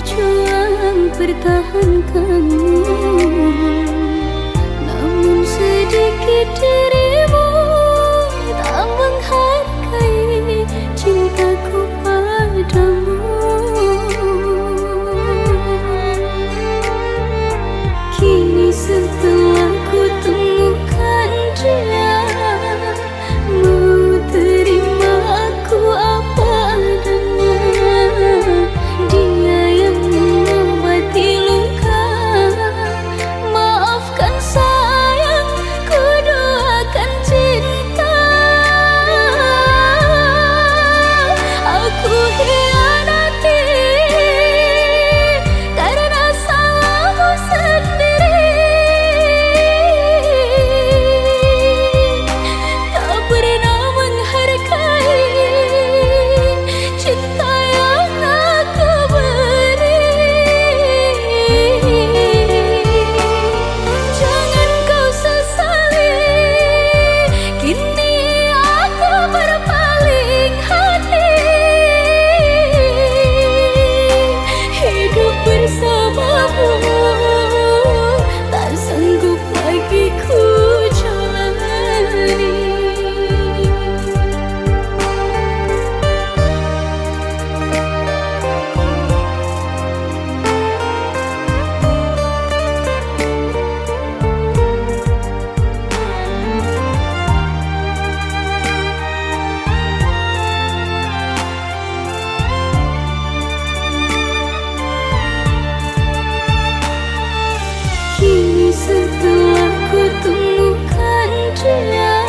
berjuang pertahankanmu, namun sedikit dirimu tak menghargai cintaku padamu. Kini setelah ku temukan dia, mau terima aku apa adanya. Dia yang mengobati luka, maafkan sayang, ku doakan cinta. Aku hianati karena salahku sendiri, tak pernah menghargai cinta yang aku beri. Jangan kau sesali, kini aku berpaling hati. Hidup bersamamu tak sanggup lagi ku jalani. Kini setelah ku temukan dia,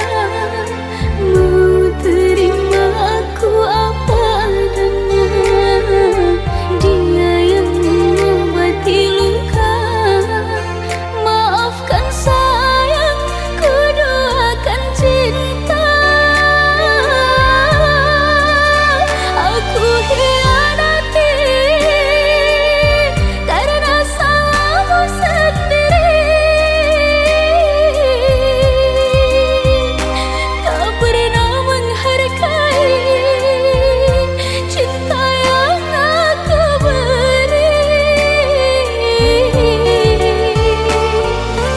mau terima aku apa adanya. Dia yang mengobati luka, maafkan sayang, ku doakan cinta. Aku hianati karena salahku sendiri, tak pernah menghargai cinta yang aku beri.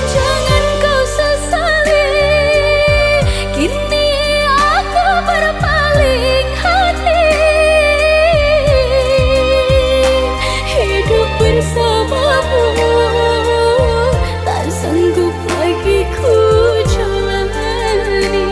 Jangan kau sesali, kini aku berpaling hati. Hidup bersamamu tak sanggup lagi ku jalani.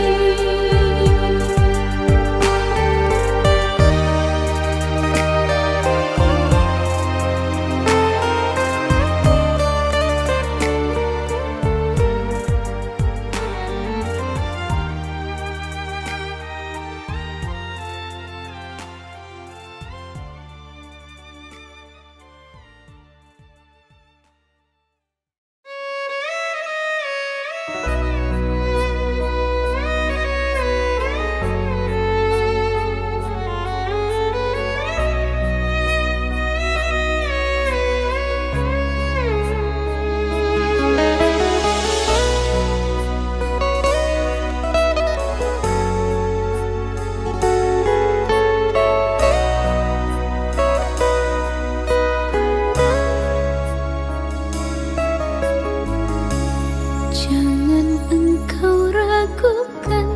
Jangan engkau ragukan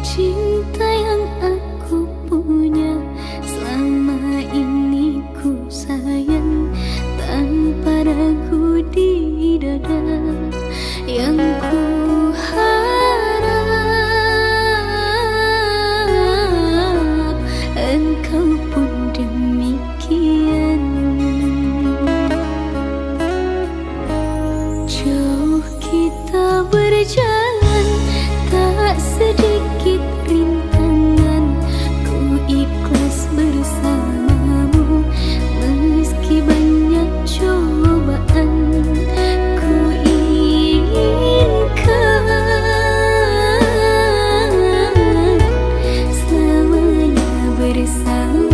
cinta yang aku punya. Selama ini ku sayang tanpa ragu di dada. Yang ku harap engkau pun demikian. Jauh kita berjalan, tak sedikit rintangan. Ku ikhlas bersamamu meski banyak cobaan. Ku inginkan selamanya bersama.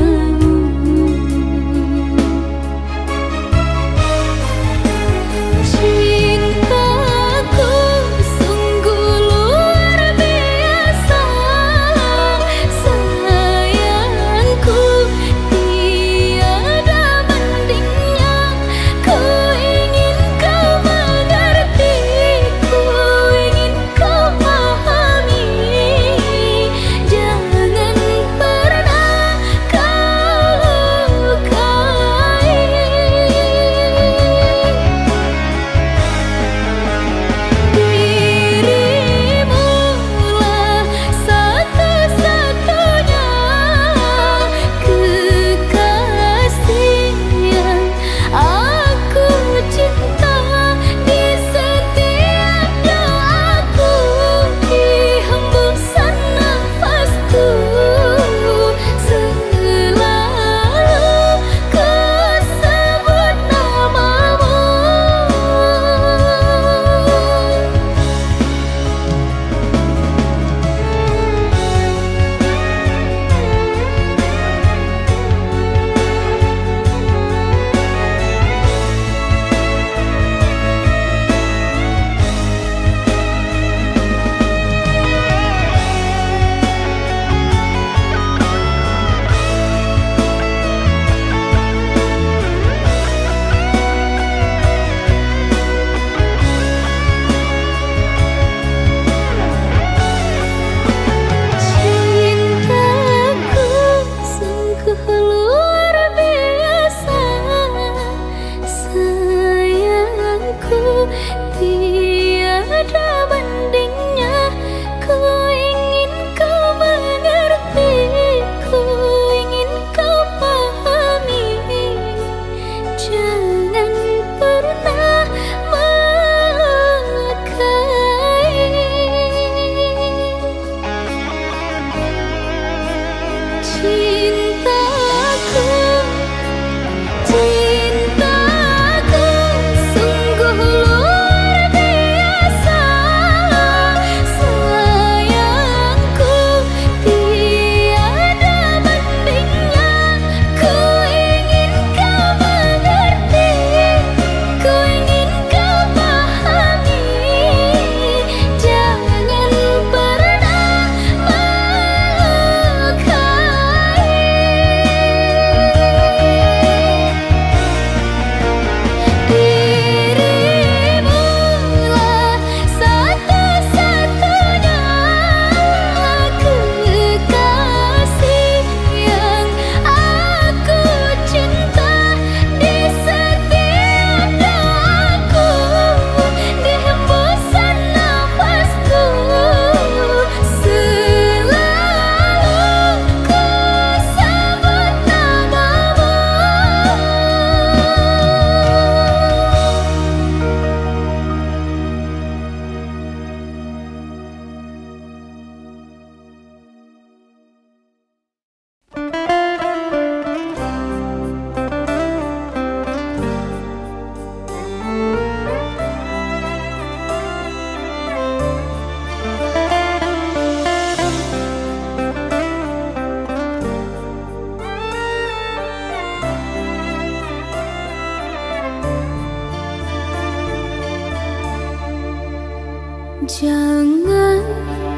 Jangan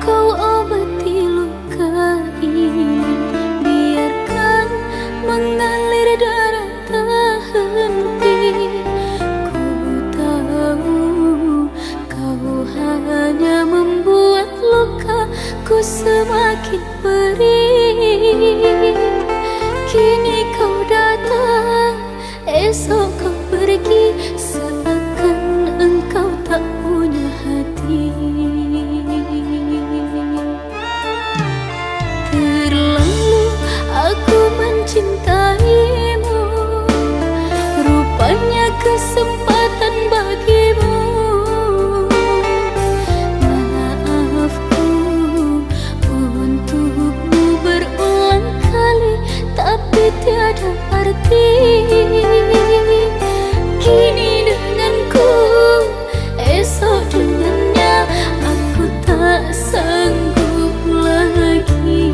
kau obati luka ini, biarkan mengalir darah tak henti. Ku tahu kau hanya membuat lukaku semakin perih. Kini kau datang, esok kau pergi, seakan engkau tak punya hati. Terlalu aku mencintaimu, rupanya kesempatan bagimu. Maafku untukmu berulang kali, tapi tiada arti. Kini denganku, esok dengannya, aku tak sanggup lagi.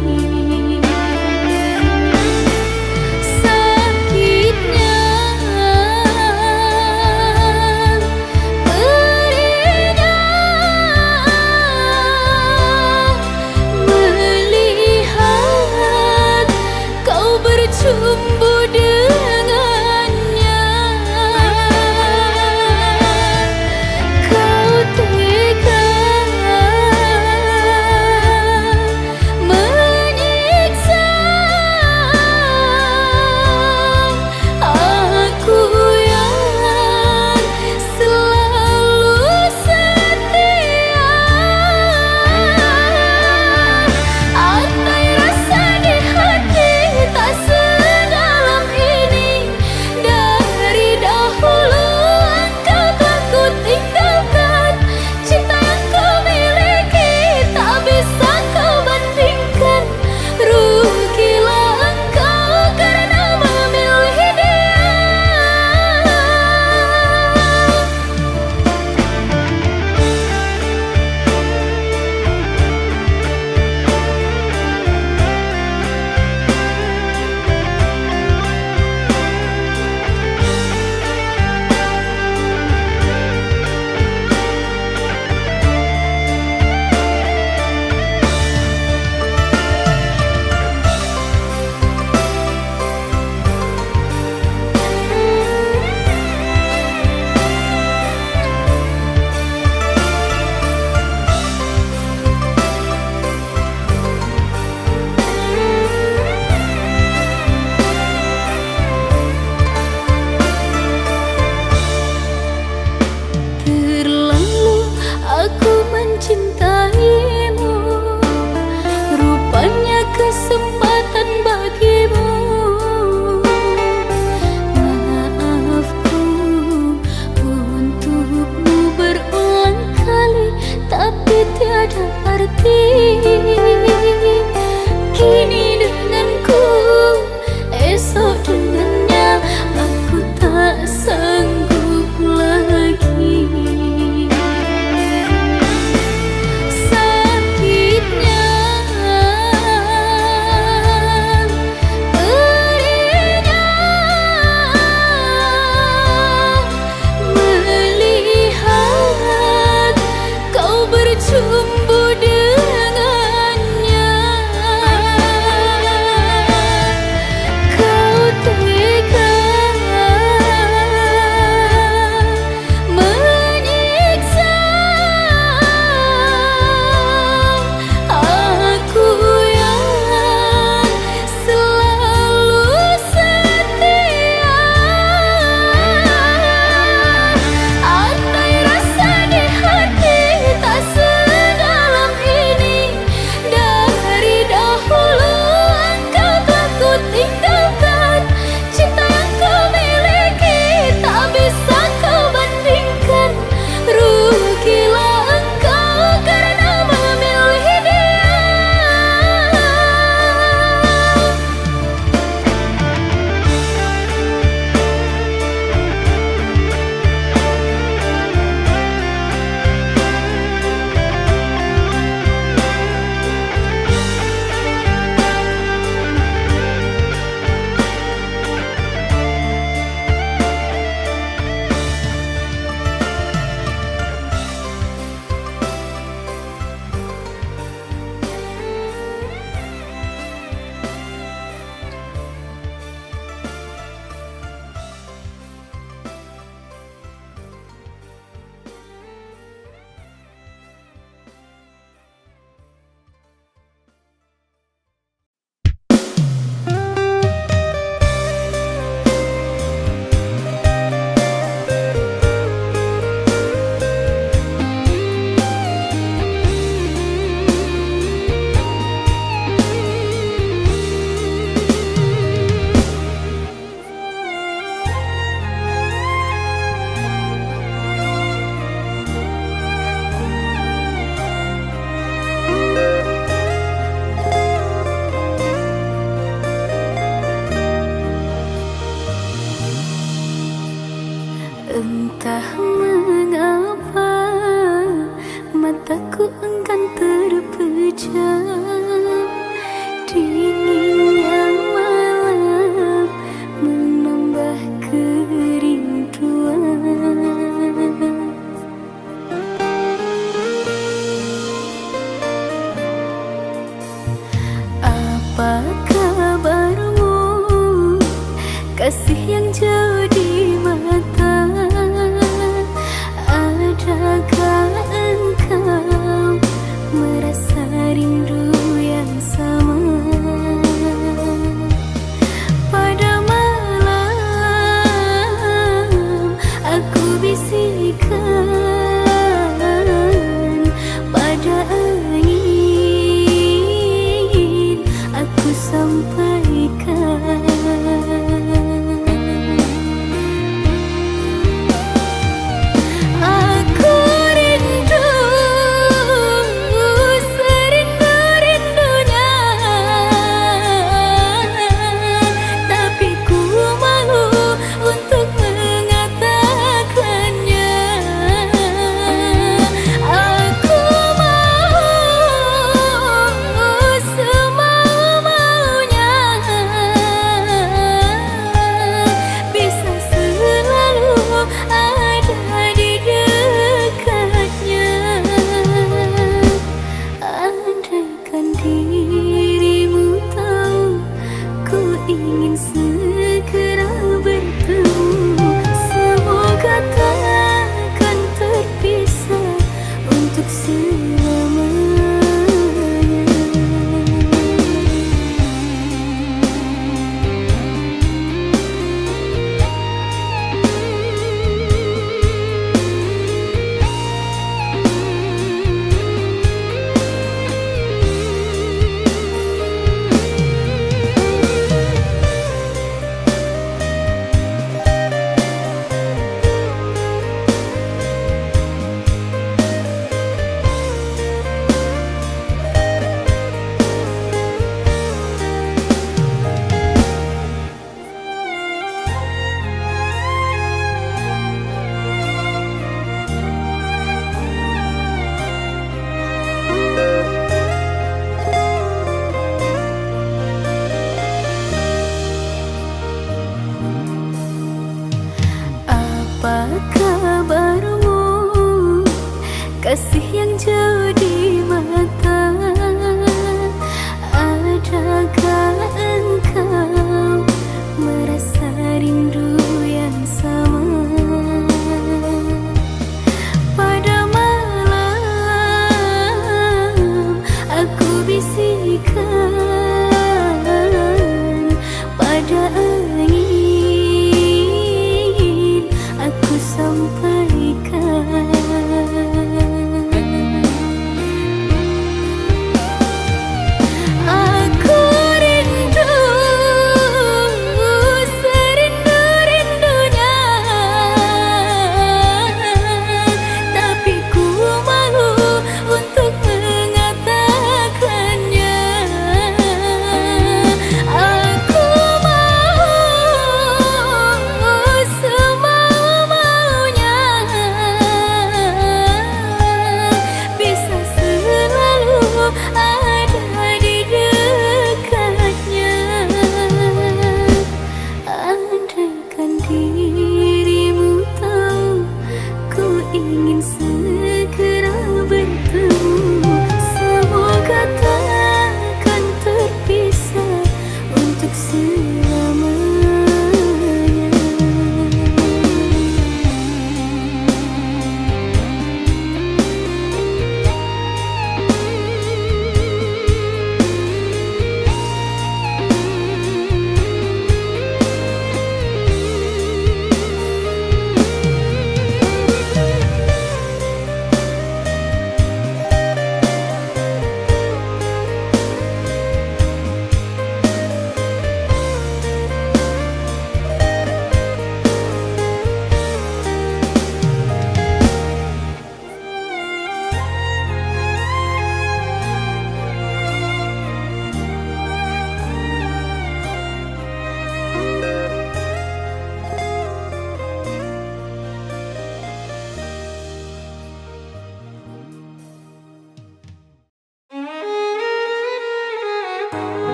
kasih yang jauh di mata. Adakah engkau merasa rindu yang sama? Pada malam aku bisikkan, pada angin aku sampaikan. Ingin segera bertemu, semoga takkan terpisah untuk selamanya. Apa kabarmu, kasih yang jauh di mata? Adakah engkau merasa rindu yang sama? Pada malam aku bisikkan, pada angin aku sampaikan.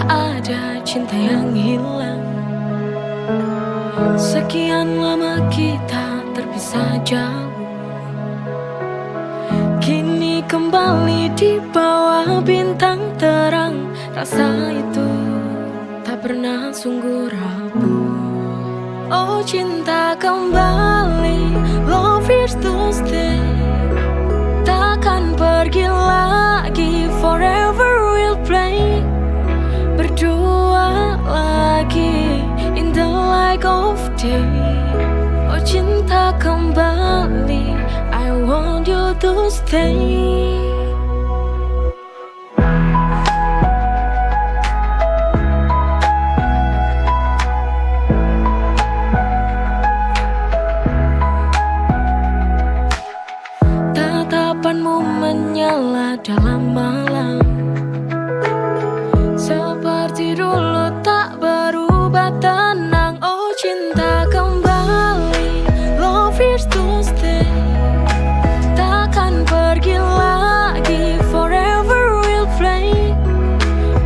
ada cinta yang hilang. Sekian lama kita terpisah jauh, kini kembali di bawah bintang terang. Rasa itu tak pernah sungguh rapuh. Oh cinta kembali, love is to stay. Takkan pergi lagi, forever we'll play. Berdua lagi in the light of day. Oh cinta kembali, I want you to stay. Tatapanmu menyala dalam malam, seperti dulu tak berubah tenang. Oh cinta kembali, love is to stay. Takkan pergi lagi, forever we'll play.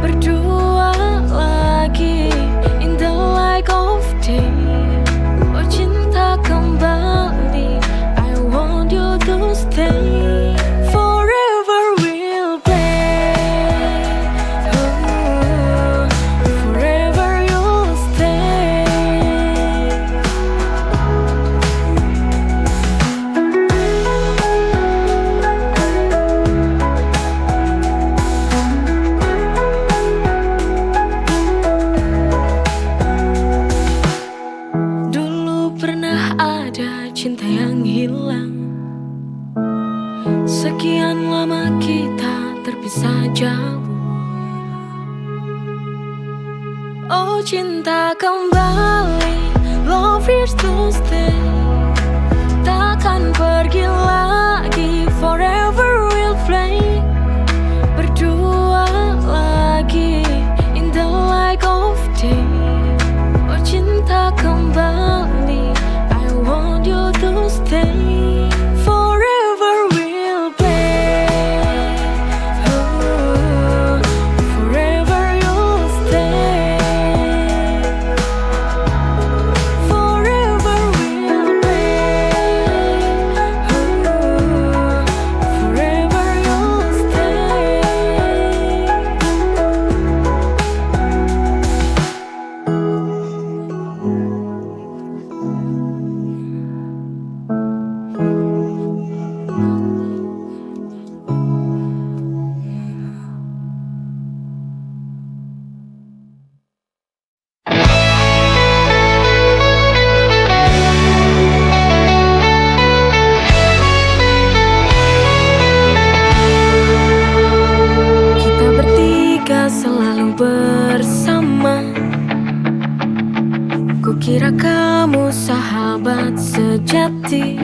Berdua lagi in the light of day. Oh cinta kembali, I want you to stay. Cinta yang hilang. Sekian lama kita terpisah jauh. Oh cinta kembali, love is to stay. Takkan pergi lagi, forever we'll play. Berdua lagi in the light of day. Oh cinta kembali, I want you to stay. Forever we'll play. Oh, forever you'll stay. Forever we'll play. Oh, forever you'll stay. Kita bertiga selalu bersama. Kukira kamu sahabat sejati,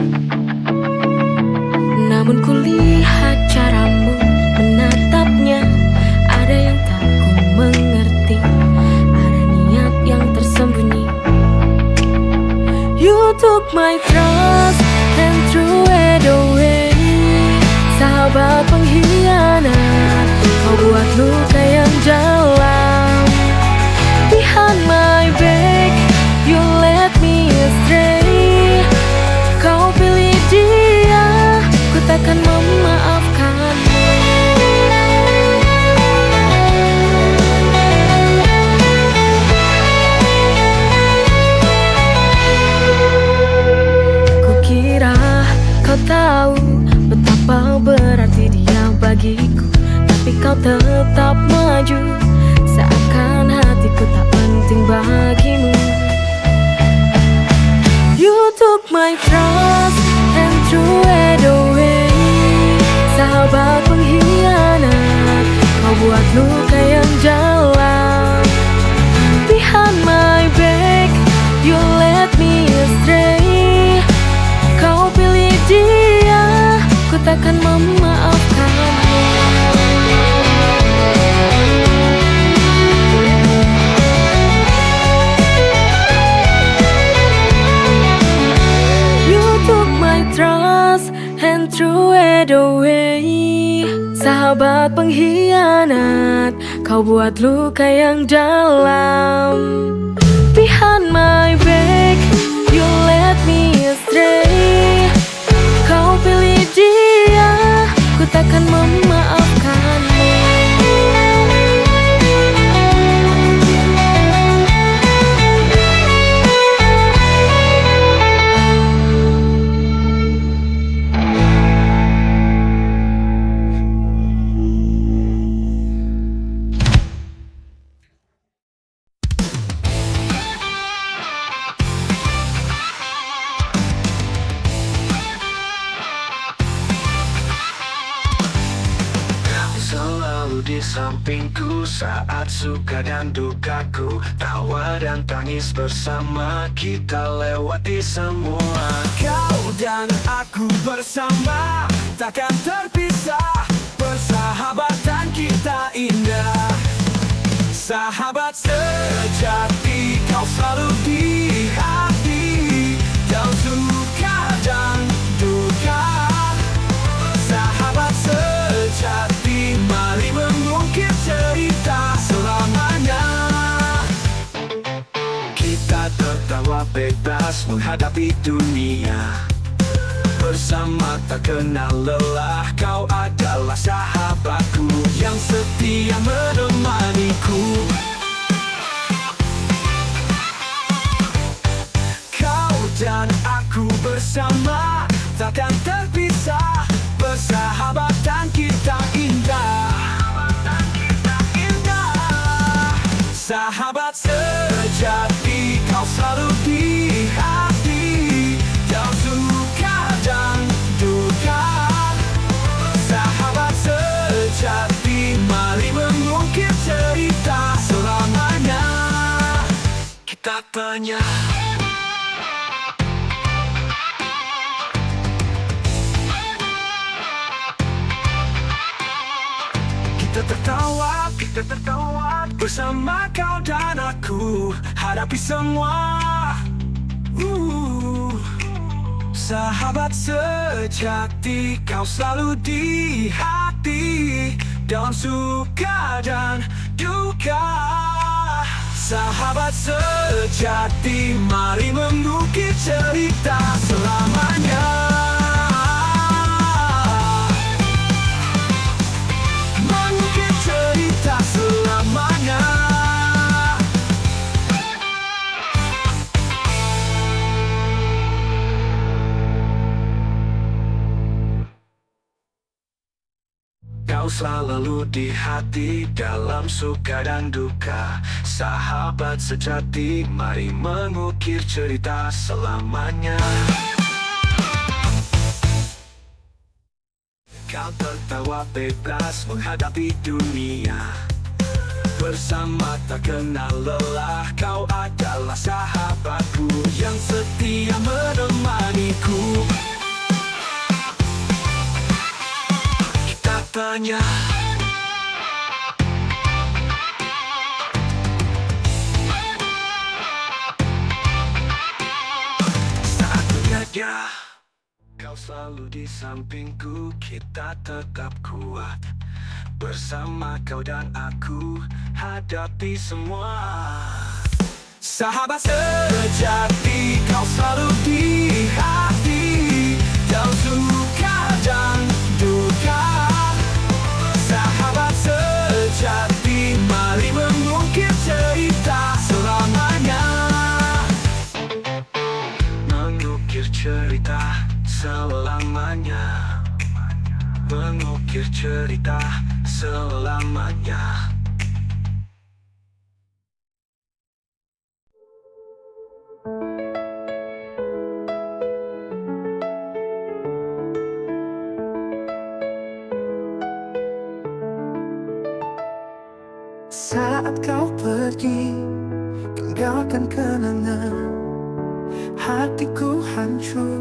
namun kulihat caramu menatapnya. Ada yang tak ku mengerti, ada niat yang tersembunyi. You took my trust and threw it away. Sahabat pengkhianat, kau buat luka yang dalam. Behind my back, you led me astray. Kau pilih dia, ku takkan memaafkanmu. Kukira kau tahu betapa berarti dia bagiku, tapi kau tetap maju, seakan hatiku tak penting bagimu. You took my trust and threw it away. Sahabat pengkhianat, kau buat luka yang dalam. Behind my back, you led me astray. Kau pilih dia, ku takkan memaafkanmu. You took my trust and threw it away. Sahabat pengkhianat, kau kau buat luka yang dalam. Behind my back, you let me astray. Kau pilih dia, ku takkan memaafkanmu. Selalu di sampingku saat suka dan dukaku, tawa dan tangis bersama kita lewati semua. Kau dan aku bersama takkan terpisah, persahabatan kita indah. Sahabat sejati, kau selalu di hati, dalam suka dan duka. Sahabat sejati, mari mengukir cerita selamanya. Kita tertawa bebas menghadapi dunia, bersama tak kenal lelah. Kau adalah sahabatku yang setia menemaniku. Kau dan aku bersama takkan terpisah, persahabatan kita indah. Sahabat sejati, kau selalu di hati, dalam suka dan duka. Sahabat sejati, mari mengukir cerita selamanya. Kita tanya, kita tertawa bersama kau dan aku, hadapi semua. Sahabat sejati, kau selalu di hati, dalam suka dan duka. Sahabat sejati, mari mengukir cerita selamanya. Mengukir cerita selamanya. Kau selalu di hati, dalam suka dan duka. Sahabat sejati, mari mengukir cerita selamanya. Kau tertawa bebas menghadapi dunia, bersama tak kenal lelah. Kau adalah sahabatku yang setia menemaniku. Kita tanya, saat mengajar, kau selalu di sampingku. Kita tetap kuat, bersama kau dan aku, hadapi semua. Sahabat sejati, kau selalu di hati, dalam suka dan duka. Sahabat sejati, mari mengukir cerita selamanya. Mengukir cerita selamanya. Mengukir cerita selamanya. Saat kau pergi, tinggalkan kenangan, hatiku hancur,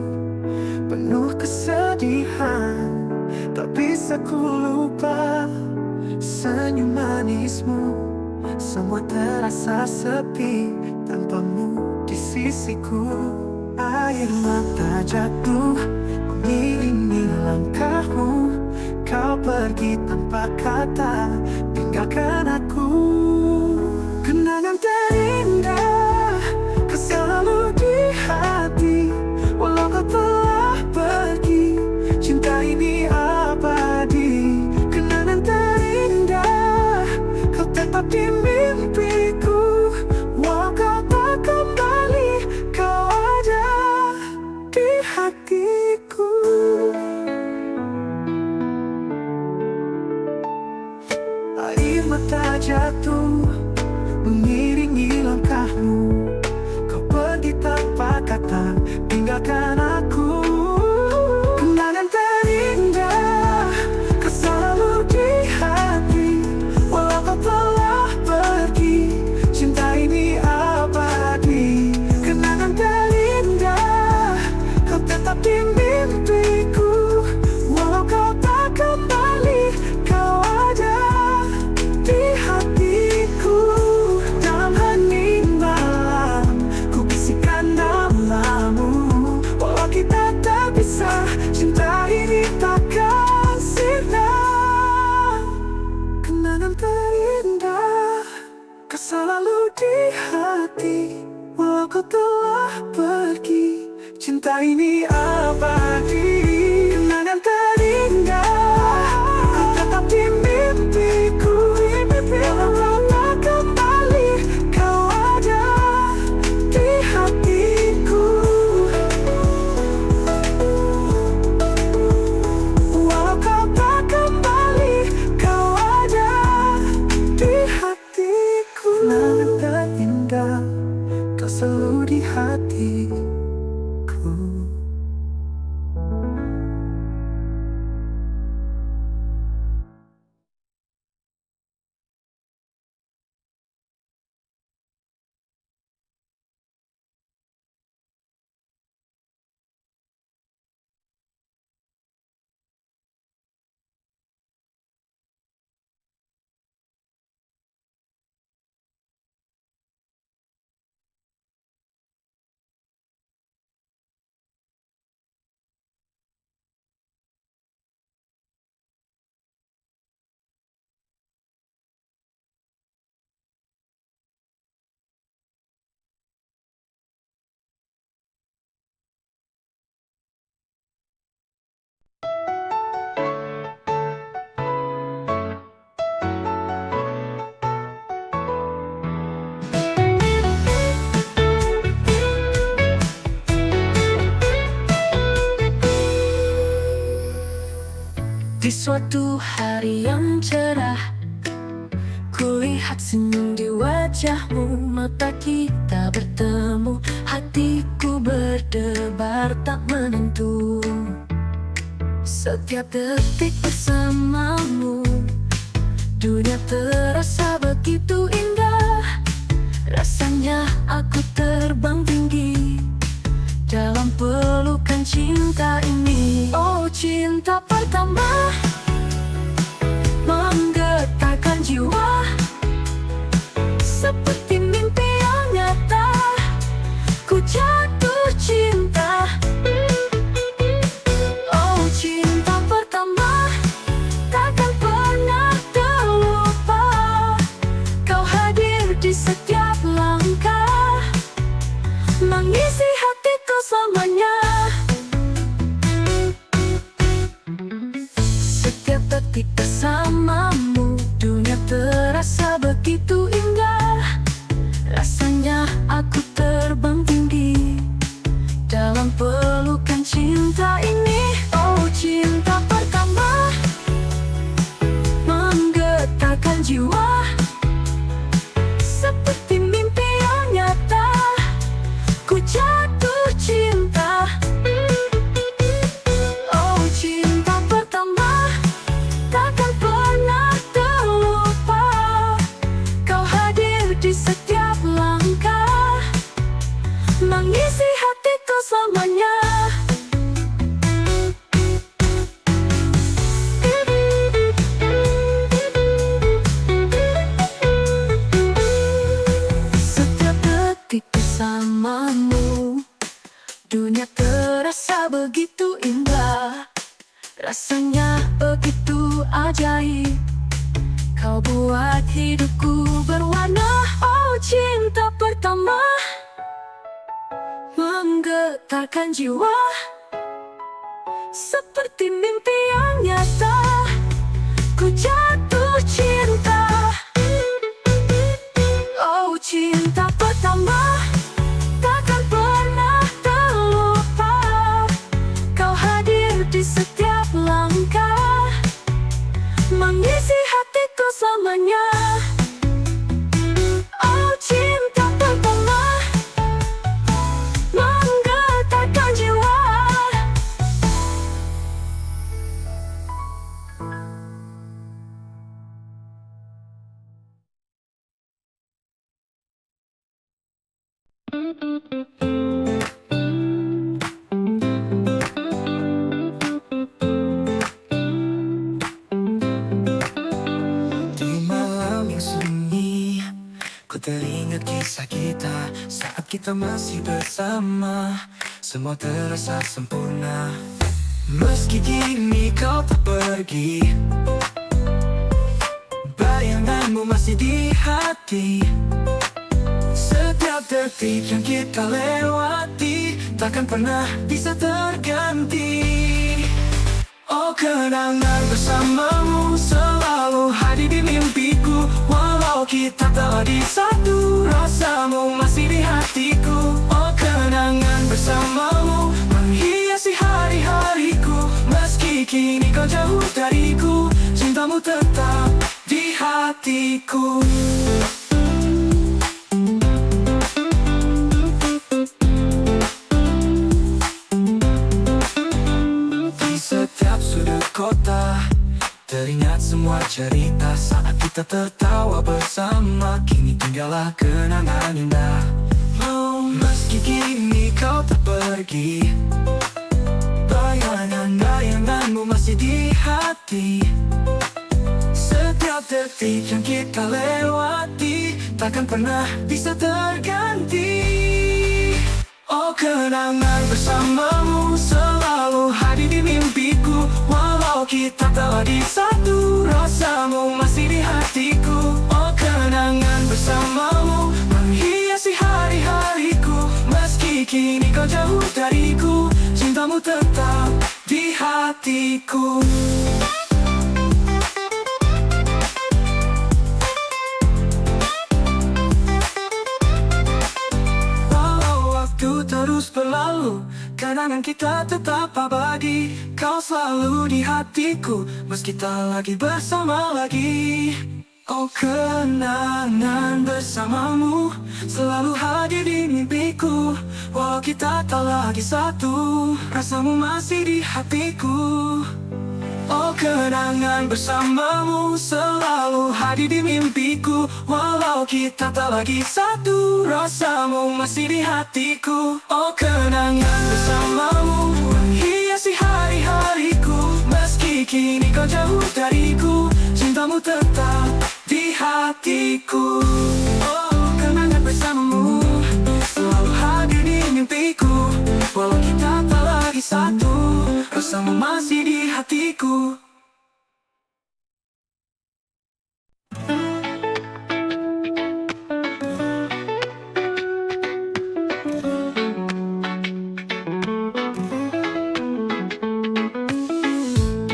penuh kesedihan. Tak bisa ku lupa senyum manismu. Semua terasa sepi tanpamu di sisiku. Air mata jatuh mengiringi langkahmu. kau pergi tanpa kata, tinggalkan aku. Kenangan terindah kau selalu di hati, walau kau telah pergi, cinta ini abadi. Kenangan terindah kau tetap di mimpiku, walau kau tak kembali, kau ada di hatiku. Air mata jatuh mengiringi langkahmu, kau pergi tanpa kata, tinggalkan aku. Kenangan terindah kau selalu di hati, walau kau telah pergi, cinta ini abadi. Kenangan terindah kau tetap di mimpiku, walau kau tak kembali, kau ada di hatiku. Dalam hening malam ku bisikan namamu, walau kita tak bisa, cinta ini takkan sirna. Kenangan terindah kau selalu di hati, walau kau telah pergi, cinta ini abadi. Kenangan terindah kau tetap di mimpiku, walau kau tak kembali, kau ada di hatiku. Walau kau tak kembali, kau ada di hatiku. Kenangan terindah kau selalu di hatiku. Di suatu hari yang cerah, kulihat senyum di wajahmu. Mata kita bertemu, hatiku berdebar tak menentu. Setiap detik bersamamu, dunia terasa begitu indah. Rasanya aku terbang tinggi dalam pelukan cinta ini. Oh, cinta pertama menggetarkan jiwa, seperti mimpi yang nyata. Ku jatuh cinta. Oh, cinta pertama takkan pernah terlupa. Kau hadir di setiap langkah, mengisi hatiku selamanya. Setiap detik bersamamu, dunia terasa begitu indah. Rasanya aku terbang tinggi dalam pelukan cinta ini. Oh, cinta pertama menggetarkan jiwa, seperti mimpi yang nyata. Ku jatuh cinta. Oh, cinta pertama takkan pernah terlupa. Kau hadir di setiap langkah, mengisi hatiku selamanya. Setiap detik bersamamu, dunia terasa begitu indah. Rasanya begitu ajaib, kau buat hidupku berwarna. Oh cinta pertama, menggetarkan jiwa, seperti mimpi yang nyata. Ku jatuh cinta. Oh cinta pertama, takkan pernah terlupa. Kau hadir di setiap langkah, mengisi hatiku selamanya. Oh cinta pertama, menggetarkan jiwa. Di malam yang sunyi, ku teringat kisah kita saat kita masih bersama. Semua terasa sempurna, meski kini kau tak pergi. Bayanganmu masih di hati. Setiap detik yang kita lewati takkan pernah bisa terganti. Oh kenangan bersamamu selalu hadir di mimpiku. Walau kita telah disatu, rasamu masih di hatiku. Oh kenangan bersamamu menghiasi hari-hariku. Meski kini kau jauh dariku, cintamu tetap di hatiku. Setiap sudut kota teringat semua cerita saat kita tertawa bersama. Kini tinggallah kenangan indah. Oh, meski kini kau tak pergi, bayanganmu masih di hati. Setiap detik yang kita lewati takkan pernah bisa terganti. Oh kenangan bersamamu selalu hadir di mimpiku. Walau kita telah disatu, rasamu masih di hatiku. Oh kenangan bersamamu menghiasi hari-hariku. Meski kini kau jauh dariku, cintamu tetap di hatiku. Terus berlalu, kenangan kita tetap abadi. Kau selalu di hatiku, meski tak lagi bersama lagi. Oh kenangan bersamamu selalu hadir di mimpiku. Walau kita tak lagi satu, rasamu masih di hatiku. Oh kenangan bersamamu selalu hadir di mimpiku. Walau kita tak lagi satu, rasamu masih di hatiku. Oh kenangan bersamamu menghiasi hari-hariku. Meski kini kau jauh dariku, cintamu tetap di hatiku. Oh kenangan bersamamu selalu hadir di mimpiku. Walau kita tak lagi satu, rasamu masih di hatiku.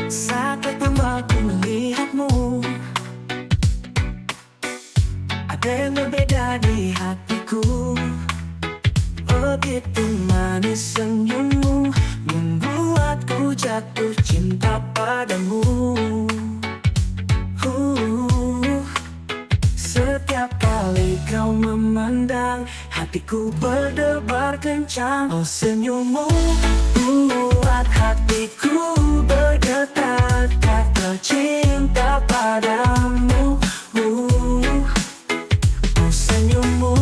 Saat pertama aku melihatmu, ada yang berbeda di hatiku. Begitu manis senyummu, membuatku jatuh cinta padamu. Setiap kali kau memandang, hatiku berdebar kencang. Oh senyummu buat hatiku bergetar, kata cinta padamu. Oh senyummu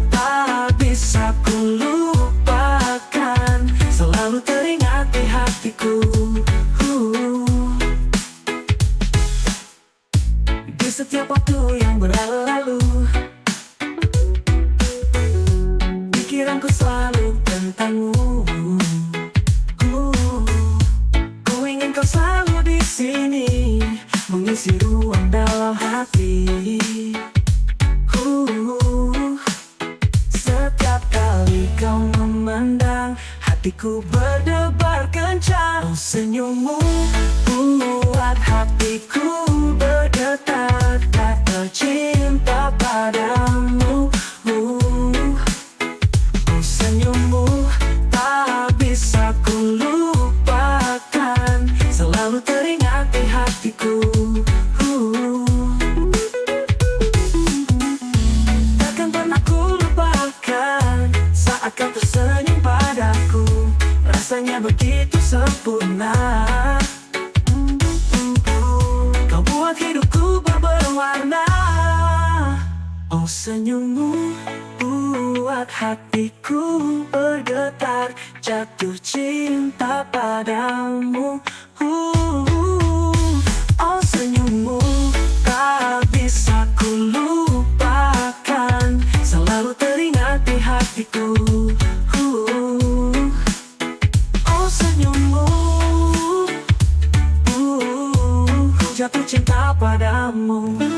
tak bisa ku lupakan, selalu teringat di hatiku. Di setiap waktu yang berlalu, pikiranku selalu tentangmu. Ku ingin kau selalu hatiku berdebar kencang. Oh, senyummu buat hatiku berdetak, tak cinta padamu. Oh, senyummu tak bisa ku lupakan, selalu teringat di hatiku. Takkan pernah ku lupakan saat kau tersenyum padaku, rasanya begitu sempurna. Kau buat hidupku berwarna. Oh, senyummu buat hatiku bergetar, jatuh cinta padamu. Oh, senyummu tak bisa ku lupakan, selalu teringat di hatiku. Oh, senyummu, ku jatuh cinta padamu.